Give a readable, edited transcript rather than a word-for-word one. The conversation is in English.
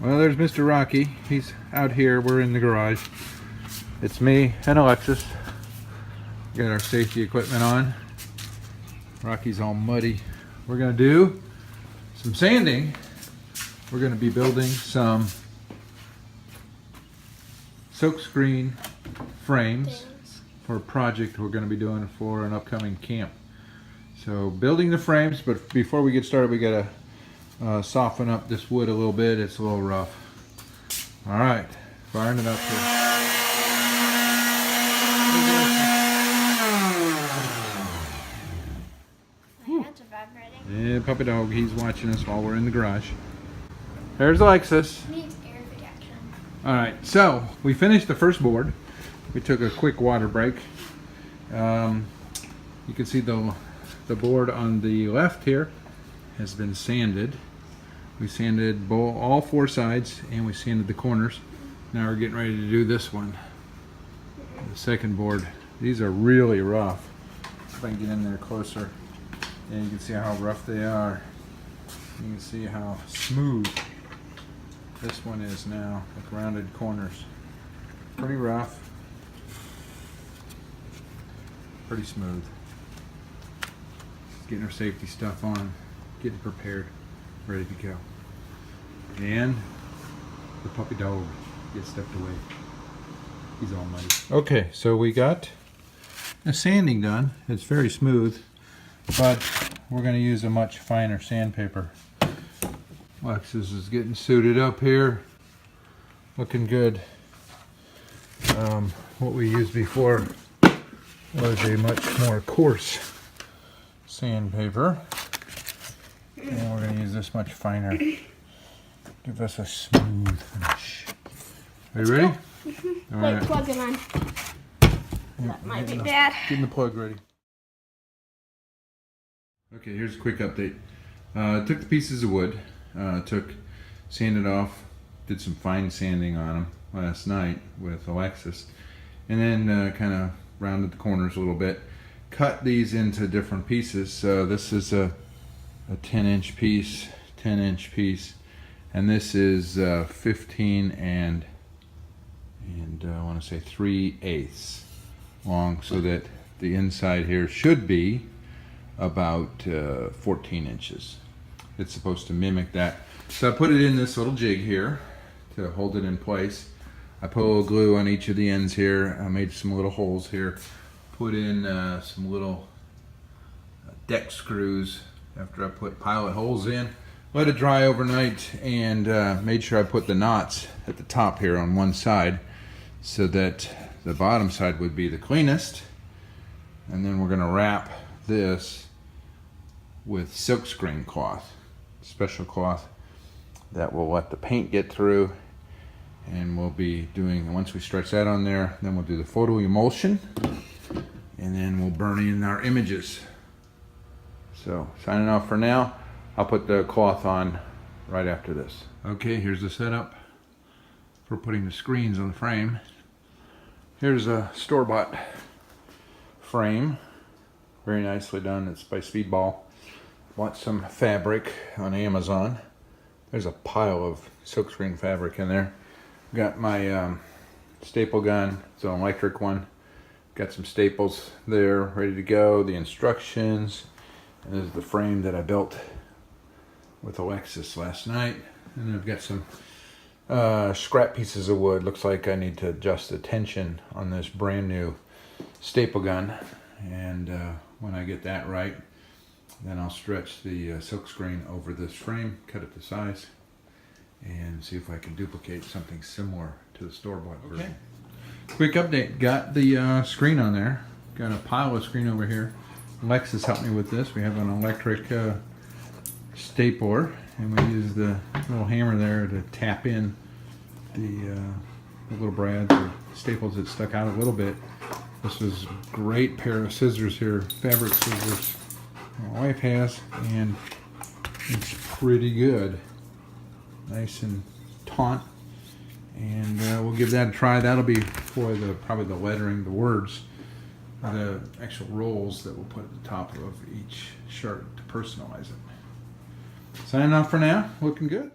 Well, there's Mr. Rocky. He's out here. We're in the garage. It's me and Alexis. Got our safety equipment on. Rocky's all muddy. We're gonna do some sanding. We're gonna be building some silkscreen frames for a project we're gonna be doing for an upcoming camp. So building the frames, but before we get started, we gotta soften up this wood a little bit. It's a little rough. All right, firing it up here. My hands are vibrating. Yeah, puppy dog, he's watching us while we're in the garage. There's Alexis. Needs air protection. All right, so we finished the first board. We took a quick water break. You can see the board on the left here has been sanded. We sanded all four sides and we sanded the corners. Now we're getting ready to do this one, the second board. These are really rough. If I can get in there closer, and you can see how rough they are. You can see how smooth this one is now, with rounded corners. Pretty rough, pretty smooth. Getting our safety stuff on, getting prepared, ready to go. And the puppy dog gets stepped away. He's all muddy. Okay, so we got the sanding done. It's very smooth, but we're going to use a much finer sandpaper. Alexis is getting suited up here, looking good. What we used before was a much more coarse sandpaper, and we're going to use this much finer. Give us a smooth finish. Are you ready? Mm-hmm. All Wait, right. plug it on. That might be bad. Getting the plug ready. Okay, here's a quick update. Took the pieces of wood, sanded off, did some fine sanding on them last night with Alexis, and then kind of rounded the corners a little bit. Cut these into different pieces. So this is a 10-inch piece, 10-inch piece, and this is 15 and I want to say 3/8 long, so that the inside here should be about 14 inches. It's supposed to mimic that. So I put it in this little jig here to hold it in place. I put a little glue on each of the ends here. I made some little holes here. Put in some little deck screws after I put pilot holes in. Let it dry overnight, and made sure I put the knots at the top here on one side so that the bottom side would be the cleanest. And then we're going to wrap this with silkscreen cloth, special cloth that will let the paint get through. And we'll be doing, once we stretch that on there, then we'll do the photo emulsion, and then we'll burn in our images. So signing off for now. I'll put the cloth on right after this. Okay, here's the setup for putting the screens on the frame. Here's a store-bought frame, very nicely done. It's by Speedball. Bought some fabric on Amazon. There's a pile of silkscreen fabric in there. Got my staple gun. It's an electric one. Got some staples there ready to go. The instructions. And this is the frame that I built with Alexis last night. And then I've got some scrap pieces of wood. Looks like I need to adjust the tension on this brand new staple gun. And when I get that right, then I'll stretch the silkscreen over this frame, cut it to size, and see if I can duplicate something similar to the store-bought version. Quick update, got the screen on there. Got a pile of screen over here. Alexis helped me with this. We have an electric stapler, and we use the little hammer there to tap in the little brads or staples that stuck out a little bit. This was a great pair of scissors here, fabric scissors my wife has, and it's pretty good. Nice and taut, and we'll give that a try. That'll be for probably the lettering, the words, the actual rolls that we'll put at the top of each shirt to personalize it. Signing off for now, looking good.